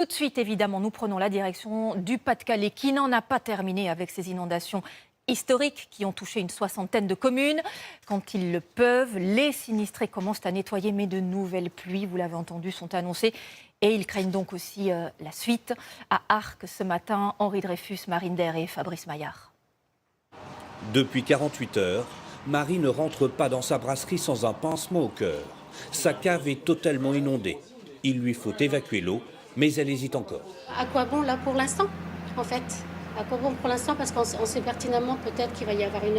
Tout de suite, évidemment, nous prenons la direction du Pas-de-Calais qui n'en a pas terminé avec ces inondations historiques qui ont touché une soixantaine de communes. Quand ils le peuvent, les sinistrés commencent à nettoyer, mais de nouvelles pluies, vous l'avez entendu, sont annoncées. Et ils craignent donc aussi la suite. À Arques, ce matin, Henri Dreyfus, Marine Der et Fabrice Maillard. Depuis 48 heures, Marie ne rentre pas dans sa brasserie sans un pincement au cœur. Sa cave est totalement inondée. Il lui faut évacuer l'eau, mais elle hésite encore. À quoi bon là pour l'instant, en fait? À quoi bon pour l'instant? Parce qu'on sait pertinemment peut-être qu'il va y avoir une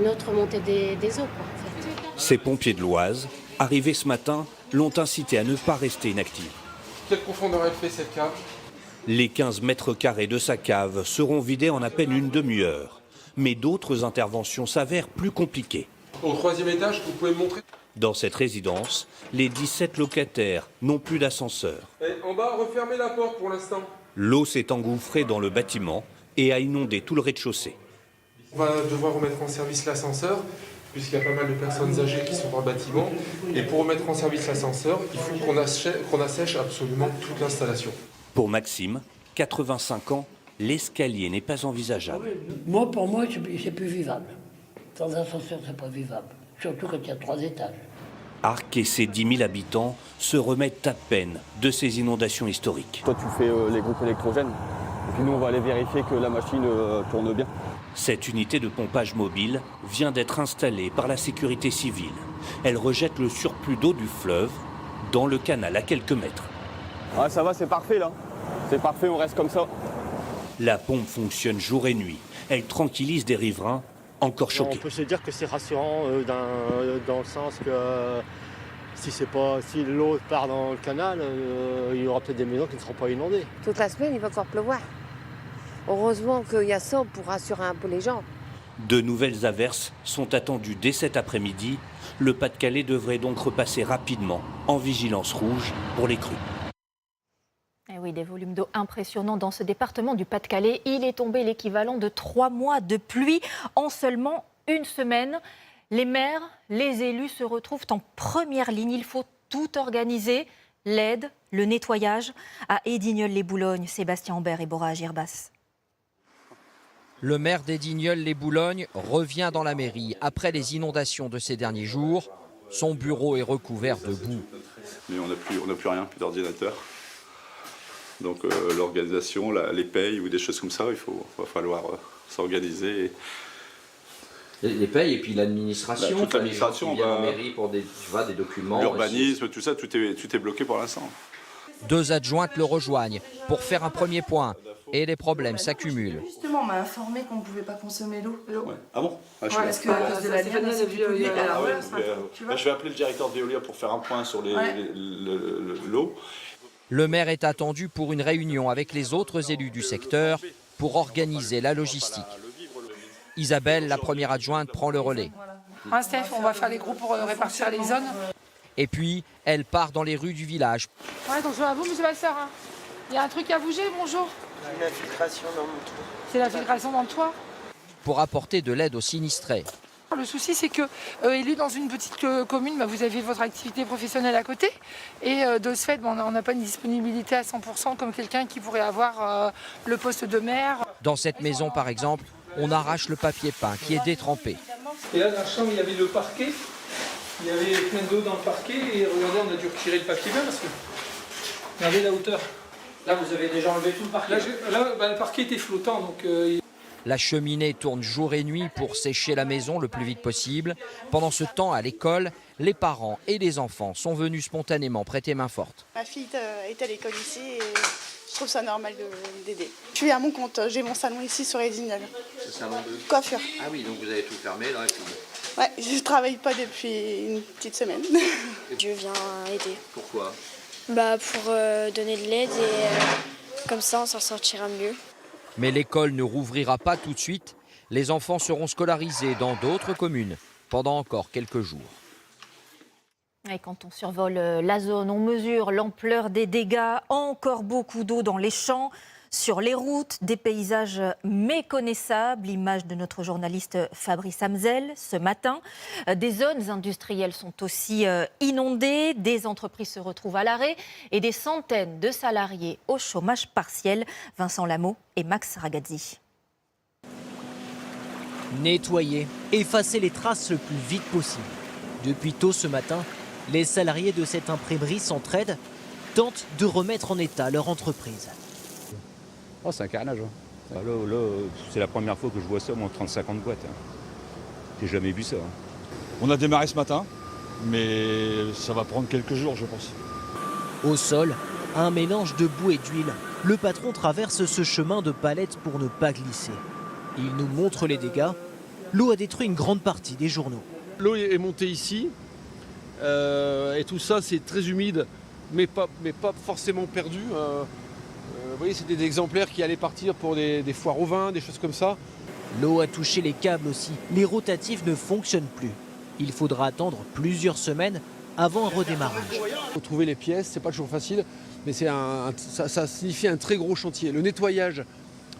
autre montée des eaux, quoi, en fait. Ces pompiers de l'Oise, arrivés ce matin, l'ont incité à ne pas rester inactifs. Quelle profondeur elle fait cette cave? Les 15 mètres carrés de sa cave seront vidés en à peine une demi-heure. Mais d'autres interventions s'avèrent plus compliquées. Au 3e étage, vous pouvez me montrer? Dans cette résidence, les 17 locataires n'ont plus d'ascenseur. En bas, refermez la porte pour l'instant. L'eau s'est engouffrée dans le bâtiment et a inondé tout le rez-de-chaussée. On va devoir remettre en service l'ascenseur, puisqu'il y a pas mal de personnes âgées qui sont dans le bâtiment. Et pour remettre en service l'ascenseur, il faut qu'on assèche absolument toute l'installation. Pour Maxime, 85 ans, l'escalier n'est pas envisageable. Pour moi, c'est plus vivable. Sans ascenseur, c'est pas vivable. Surtout quand il y a 3 étages. Arques et ses 10 000 habitants se remettent à peine de ces inondations historiques. Toi, tu fais les groupes électrogènes. Et puis nous, on va aller vérifier que la machine tourne bien. Cette unité de pompage mobile vient d'être installée par la sécurité civile. Elle rejette le surplus d'eau du fleuve dans le canal à quelques mètres. Ah, ça va, c'est parfait là. C'est parfait, on reste comme ça. La pompe fonctionne jour et nuit. Elle tranquillise des riverains encore choqués. On peut se dire que c'est rassurant dans le sens que si l'eau part dans le canal, il y aura peut-être des maisons qui ne seront pas inondées. Toute la semaine, il va encore pleuvoir. Heureusement qu'il y a ça pour rassurer un peu les gens. De nouvelles averses sont attendues dès cet après-midi. Le Pas-de-Calais devrait donc repasser rapidement en vigilance rouge pour les crues. Et oui, des volumes d'eau impressionnants dans ce département du Pas-de-Calais. Il est tombé l'équivalent de 3 mois de pluie en seulement une semaine. Les maires, les élus se retrouvent en première ligne. Il faut tout organiser. L'aide, le nettoyage. À Edigneul-les-Boulognes, Sébastien Ambert et Bora Girbas. Le maire d'Edigneul-les-Boulognes revient dans la mairie après les inondations de ces derniers jours. Son bureau est recouvert de boue. Mais on n'a plus rien, plus d'ordinateur. Donc l'organisation, les payes ou des choses comme ça, va falloir s'organiser. Les payes et puis l'administration, toute l'administration, la mairie pour des documents. L'urbanisme, tout ça, tout est bloqué pour l'instant. 2 adjointes le rejoignent pour faire un premier point et les problèmes s'accumulent. Justement, on m'a informé qu'on ne pouvait pas consommer l'eau. Ouais. Ah bon? Parce que à cause de la liane, c'est plus public. Je vais appeler le directeur de Veolia pour faire un point sur l'eau. Le maire est attendu pour une réunion avec les autres élus du secteur pour organiser la logistique. Isabelle, la première adjointe, prend le relais. Steph, on va faire les groupes pour répartir les zones. Et puis, elle part dans les rues du village. Ouais, donc je à vous, monsieur Vasseur. Il y a un truc à bouger, bonjour. Une infiltration dans mon toit. C'est l'infiltration dans le toit? Pour apporter de l'aide aux sinistrés. Le souci, c'est que, élu dans une petite commune, vous avez votre activité professionnelle à côté. Et de ce fait, on n'a pas une disponibilité à 100% comme quelqu'un qui pourrait avoir le poste de maire. Dans cette maison, par exemple, on arrache le papier peint qui est détrempé. Et là, dans la chambre, il y avait le parquet. Il y avait plein d'eau dans le parquet. Et regardez, on a dû retirer le papier peint parce que regardez la hauteur. Là, vous avez déjà enlevé tout le parquet? Là, le parquet était flottant. Donc, La cheminée tourne jour et nuit pour sécher la maison le plus vite possible. Pendant ce temps, à l'école, les parents et les enfants sont venus spontanément prêter main forte. Ma fille est à l'école ici et je trouve ça normal d'aider. Je suis à mon compte, j'ai mon salon ici sur Edigneul. C'est un salon de coiffure. Ah oui, donc vous avez tout fermé là. Ouais, je ne travaille pas depuis une petite semaine. Je viens aider. Pourquoi? Pour donner de l'aide et comme ça on s'en sortira mieux. Mais l'école ne rouvrira pas tout de suite. Les enfants seront scolarisés dans d'autres communes pendant encore quelques jours. Et quand on survole la zone, on mesure l'ampleur des dégâts. Encore beaucoup d'eau dans les champs. sur les routes, des paysages méconnaissables, l'image de notre journaliste Fabrice Hamzel ce matin. Des zones industrielles sont aussi inondées, des entreprises se retrouvent à l'arrêt et des centaines de salariés au chômage partiel. Vincent Lameau et Max Ragazzi. Nettoyer, effacer les traces le plus vite possible. Depuis tôt ce matin, les salariés de cette imprimerie s'entraident, tentent de remettre en état leur entreprise. Oh, c'est un carnage. Hein. Là, c'est la première fois que je vois ça, moi, 30-50 boîtes. Hein. J'ai jamais vu ça. Hein. On a démarré ce matin, mais ça va prendre quelques jours, je pense. Au sol, un mélange de boue et d'huile. Le patron traverse ce chemin de palettes pour ne pas glisser. Il nous montre les dégâts. L'eau a détruit une grande partie des journaux. L'eau est montée ici, et tout ça, c'est très humide, mais pas forcément perdu. Vous voyez, c'était des exemplaires qui allaient partir pour des foires au vin, des choses comme ça. L'eau a touché les câbles aussi. Les rotatives ne fonctionnent plus. Il faudra attendre plusieurs semaines avant un redémarrage. Il faut trouver les pièces, c'est pas toujours facile, mais ça signifie un très gros chantier. Le nettoyage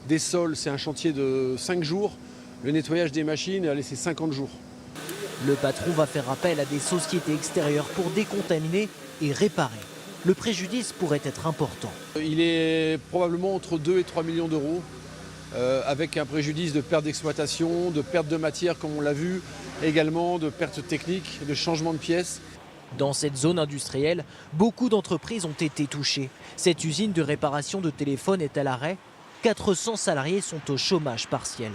des sols, c'est un chantier de 5 jours. Le nettoyage des machines, allez, c'est 50 jours. Le patron va faire appel à des sociétés extérieures pour décontaminer et réparer. Le préjudice pourrait être important. Il est probablement entre 2 et 3 millions d'euros, avec un préjudice de perte d'exploitation, de perte de matière comme on l'a vu, également de perte technique, de changement de pièces. Dans cette zone industrielle, beaucoup d'entreprises ont été touchées. Cette usine de réparation de téléphones est à l'arrêt. 400 salariés sont au chômage partiel.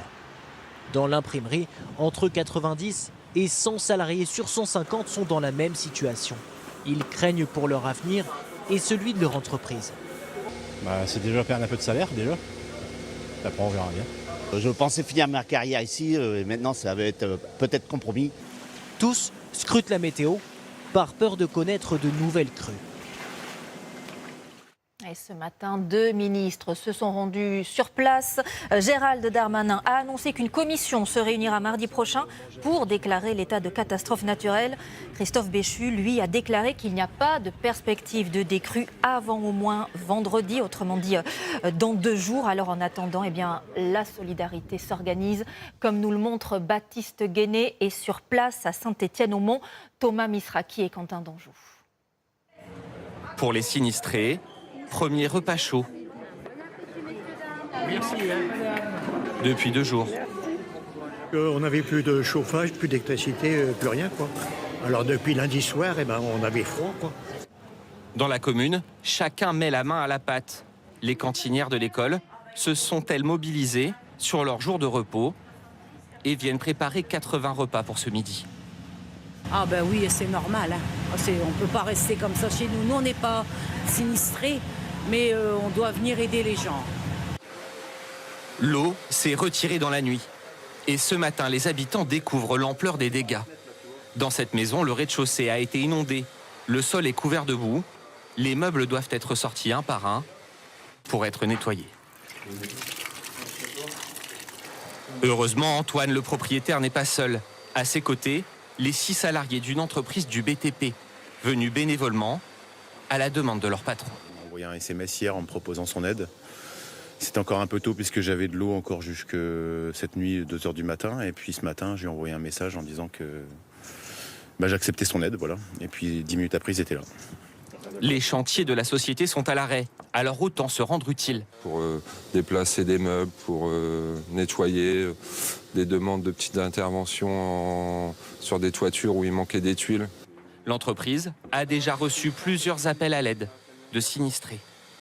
Dans l'imprimerie, entre 90 et 100 salariés sur 150 sont dans la même situation. Ils craignent pour leur avenir et celui de leur entreprise. C'est déjà perdre un peu de salaire, déjà. Après, on verra bien. Je pensais finir ma carrière ici, et maintenant ça va être peut-être compromis. Tous scrutent la météo par peur de connaître de nouvelles crues. Et ce matin, 2 ministres se sont rendus sur place. Gérald Darmanin a annoncé qu'une commission se réunira mardi prochain pour déclarer l'état de catastrophe naturelle. Christophe Béchu, lui, a déclaré qu'il n'y a pas de perspective de décrue avant au moins vendredi, autrement dit dans 2 jours. Alors en attendant, la solidarité s'organise, comme nous le montre Baptiste Guéné, et sur place à Saint-Étienne-au-Mont, Thomas Misraki et Quentin Danjou. Pour les sinistrés, premier repas chaud. Merci. Depuis 2 jours. On n'avait plus de chauffage, plus d'électricité, plus rien, quoi. Alors depuis lundi soir, on avait froid, quoi. Dans la commune, chacun met la main à la pâte. Les cantinières de l'école se sont-elles mobilisées sur leur jour de repos et viennent préparer 80 repas pour ce midi. Ah ben oui, c'est normal. Hein. On ne peut pas rester comme ça chez nous. Nous, on n'est pas sinistrés, mais on doit venir aider les gens. L'eau s'est retirée dans la nuit. Et ce matin, les habitants découvrent l'ampleur des dégâts. Dans cette maison, le rez-de-chaussée a été inondé. Le sol est couvert de boue. Les meubles doivent être sortis un par un pour être nettoyés. Heureusement, Antoine, le propriétaire, n'est pas seul. À ses côtés, les 6 salariés d'une entreprise du BTP, venus bénévolement à la demande de leur patron. Il m'a envoyé un SMS hier en me proposant son aide. C'était encore un peu tôt puisque j'avais de l'eau encore jusque cette nuit, 2h du matin. Et puis ce matin, j'ai envoyé un message en disant que j'acceptais son aide. Voilà. Et puis 10 minutes après, ils étaient là. Les chantiers de la société sont à l'arrêt, alors autant se rendre utile. Pour déplacer des meubles, pour nettoyer, des demandes de petites interventions sur des toitures où il manquait des tuiles. L'entreprise a déjà reçu plusieurs appels à l'aide de sinistrés.